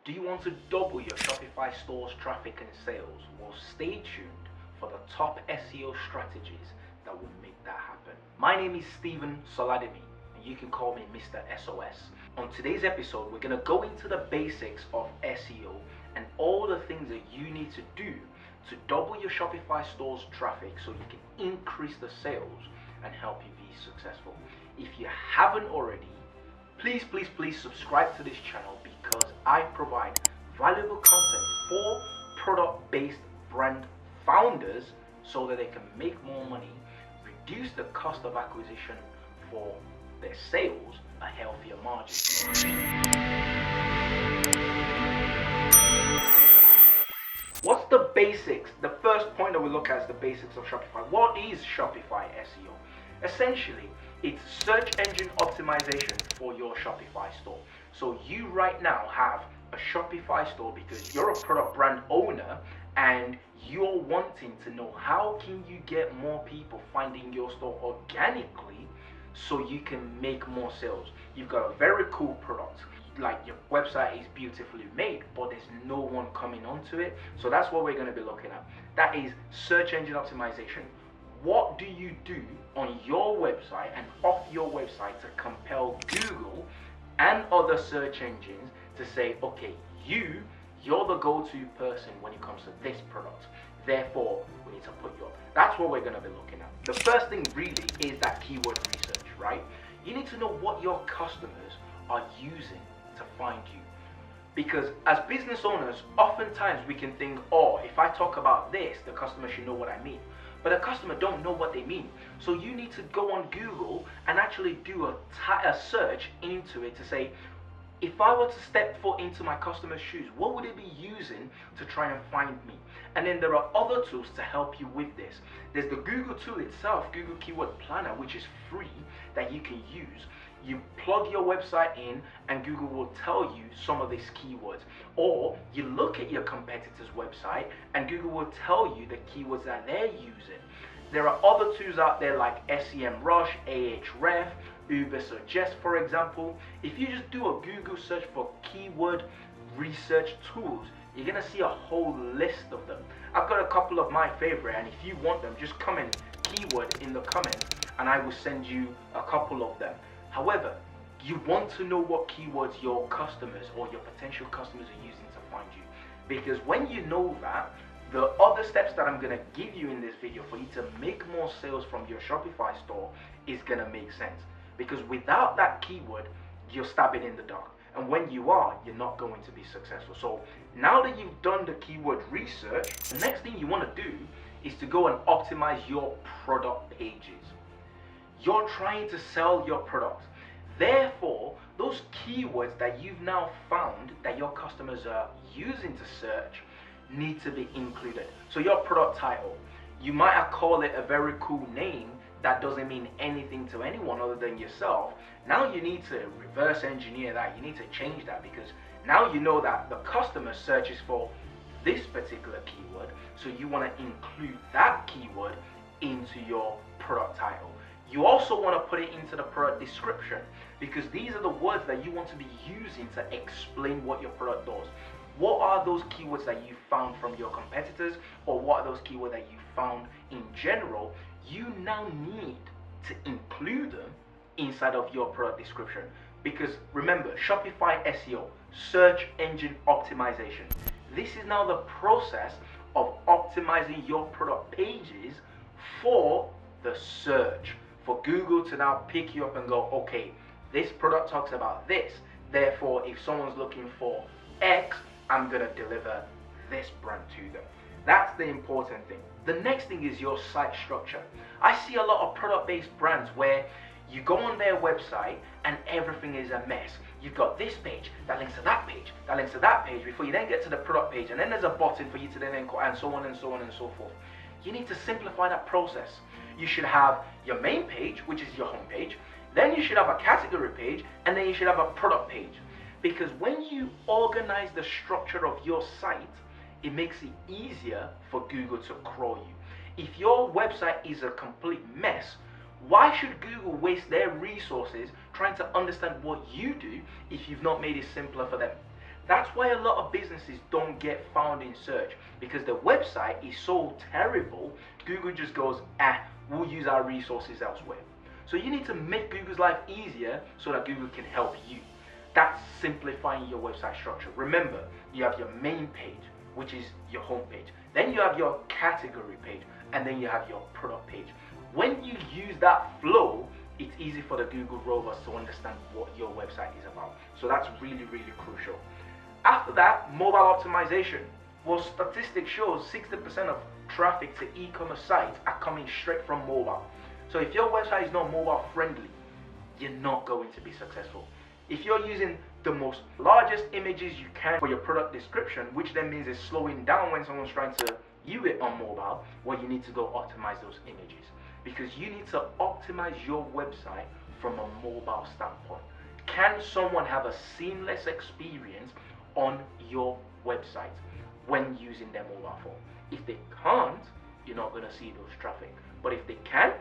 Do you want to double your Shopify store's traffic and sales? Well, stay tuned for the top SEO strategies that will make that happen. My name is Stephen Soladimi, and you can call me Mr. SOS. On today's episode, we're going to go into the basics of SEO and all the things that you need to do to double your Shopify store's traffic so you can increase the sales and help you be successful. If you haven't already, please subscribe to this channel because I provide valuable content for product-based brand founders so that they can make more money, reduce the cost of acquisition for their sales, a healthier margin. What's the basics? The first point that we look at is the basics of Shopify. What is Shopify SEO? Essentially, it's search engine optimization for your Shopify store. So you right now have a Shopify store because you're a product brand owner and you're wanting to know how can you get more people finding your store organically so you can make more sales. You've got a very cool product, like your website is beautifully made, but there's no one coming onto it. So that's what we're going to be looking at. That is search engine optimization. What do you do on your website and off your website to compel Google and other search engines to say, okay, you're the go-to person when it comes to this product. Therefore, we need to put you up. That's what we're going to be looking at. The first thing really is that keyword research, right? You need to know what your customers are using to find you. Because as business owners, oftentimes we can think, oh, if I talk about this, the customer should know what I mean. But a customer don't know what they mean. So you need to go on Google and actually do a search into it to say, if I were to step foot into my customer's shoes, what would they be using to try and find me? And then there are other tools to help you with this. There's the Google tool itself, Google Keyword Planner, which is free that you can use. You plug your website in and Google will tell you some of these keywords. Or you look at your competitor's website and Google will tell you the keywords that they're using. There are other tools out there like SEMrush, Ahrefs, Ubersuggest, for example. If you just do a Google search for keyword research tools, you're going to see a whole list of them. I've got a couple of my favorite, and if you want them, just comment keyword in the comments and I will send you a couple of them. However, you want to know what keywords your customers or your potential customers are using to find you. Because when you know that, the other steps that I'm going to give you in this video for you to make more sales from your Shopify store is going to make sense. Because without that keyword, you're stabbing in the dark. And when you are, you're not going to be successful. So now that you've done the keyword research, the next thing you want to do is to go and optimize your product pages. You're trying to sell your product. Therefore, those keywords that you've now found that your customers are using to search need to be included. So your product title, you might have called it a very cool name that doesn't mean anything to anyone other than yourself. Now you need to reverse engineer that. You need to change that because now you know that the customer searches for this particular keyword. So you want to include that keyword into your product title. You also want to put it into the product description because these are the words that you want to be using to explain what your product does. What are those keywords that you found from your competitors, or what are those keywords that you found in general? You now need to include them inside of your product description. Because remember, Shopify SEO, search engine optimization. This is now the process of optimizing your product pages for the search. For Google to now pick you up and go, okay, this product talks about this. Therefore, if someone's looking for X, I'm going to deliver this brand to them. That's the important thing. The next thing is your site structure. I see a lot of product-based brands where you go on their website and everything is a mess. You've got this page that links to that page, that links to that page before you then get to the product page, and then there's a button for you to then inquire, and so on and so on and so forth. You need to simplify that process. You should have your main page, which is your home page. Then you should have a category page, and then you should have a product page. Because when you organize the structure of your site, it makes it easier for Google to crawl you. If your website is a complete mess, why should Google waste their resources trying to understand what you do if you've not made it simpler for them? That's why a lot of businesses don't get found in search, because the website is so terrible, Google just goes, we'll use our resources elsewhere. So you need to make Google's life easier so that Google can help you. That's simplifying your website structure. Remember, you have your main page, which is your home page. Then you have your category page, and then you have your product page. When you use that flow, it's easy for the Google rovers to understand what your website is about. So that's really, really crucial. After that, mobile optimization. Well, statistics shows 60% of traffic to e-commerce sites are coming straight from mobile. So if your website is not mobile friendly, you're not going to be successful. If you're using the most largest images you can for your product description, which then means it's slowing down when someone's trying to view it on mobile, well, you need to go optimize those images, because you need to optimize your website from a mobile standpoint. Can someone have a seamless experience on your website when using their mobile phone? If they can't, you're not going to see those traffic. But if they can,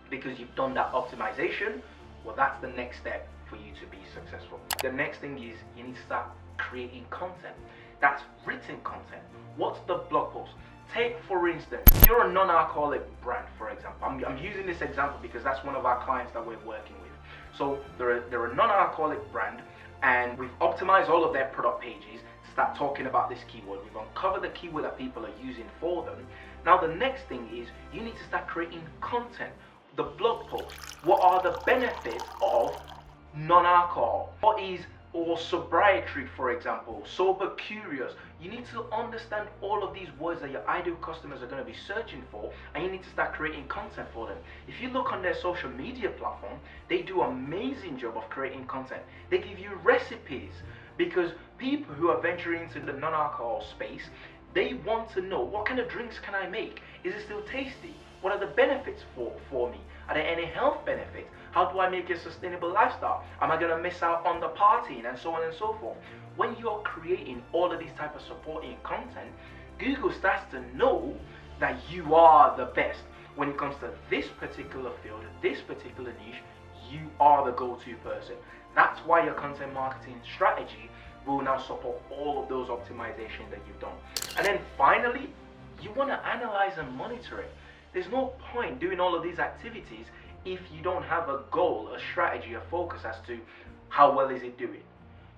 because you've done that optimization, well, that's the next step for you to be successful. The next thing is you need to start creating content. That's written content. What's the blog post? Take, for instance, you're a non-alcoholic brand, for example. I'm using this example because that's one of our clients that we're working with. So they're a non-alcoholic brand, and we've optimized all of their product pages to start talking about this keyword. We've uncovered the keyword that people are using for them. Now the next thing is you need to start creating content. The blog post. What are the benefits of non-alcohol? What is or sobriety, for example, sober curious? You need to understand all of these words that your ideal customers are going to be searching for, and you need to start creating content for them. If you look on their social media platform, they do an amazing job of creating content. They give you recipes, because people who are venturing into the non-alcohol space, they want to know, what kind of drinks can I make? Is it still tasty? What are the benefits for me? Are there any health benefits? How do I make a sustainable lifestyle? Am I going to miss out on the partying, and so on and so forth? When you're creating all of these type of supporting content, Google starts to know that you are the best. When it comes to this particular field, this particular niche, you are the go-to person. That's why your content marketing strategy will now support all of those optimizations that you've done. And then finally, you want to analyze and monitor it. There's no point doing all of these activities if you don't have a goal, a strategy, a focus as to how well is it doing.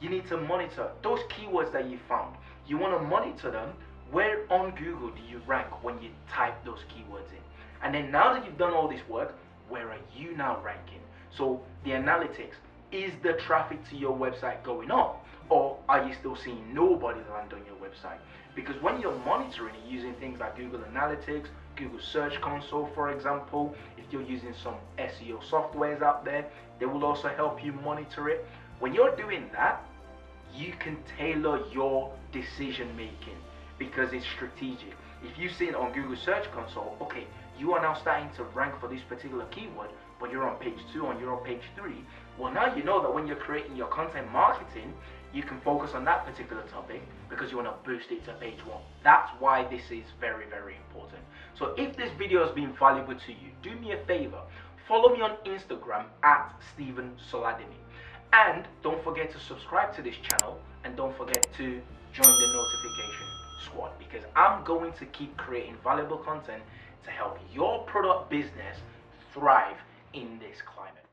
You need to monitor those keywords that you found. You want to monitor them. Where on Google do you rank when you type those keywords in? And then now that you've done all this work, where are you now ranking? So the analytics, is the traffic to your website going up, or are you still seeing nobody land on your website? Because when you're monitoring it using things like Google Analytics, Google Search Console, for example, if you're using some SEO softwares out there, they will also help you monitor it. When you're doing that, you can tailor your decision making because it's strategic. If you see it on Google Search Console, okay, you are now starting to rank for this particular keyword, but you're on page 2 and you're on page 3. Well, now you know that when you're creating your content marketing, you can focus on that particular topic because you want to boost it to page 1. That's why this is very, very important. So if this video has been valuable to you, do me a favor. Follow me on Instagram at Stephen Soladini. And don't forget to subscribe to this channel, and don't forget to join the notification squad, because I'm going to keep creating valuable content to help your product business thrive in this climate.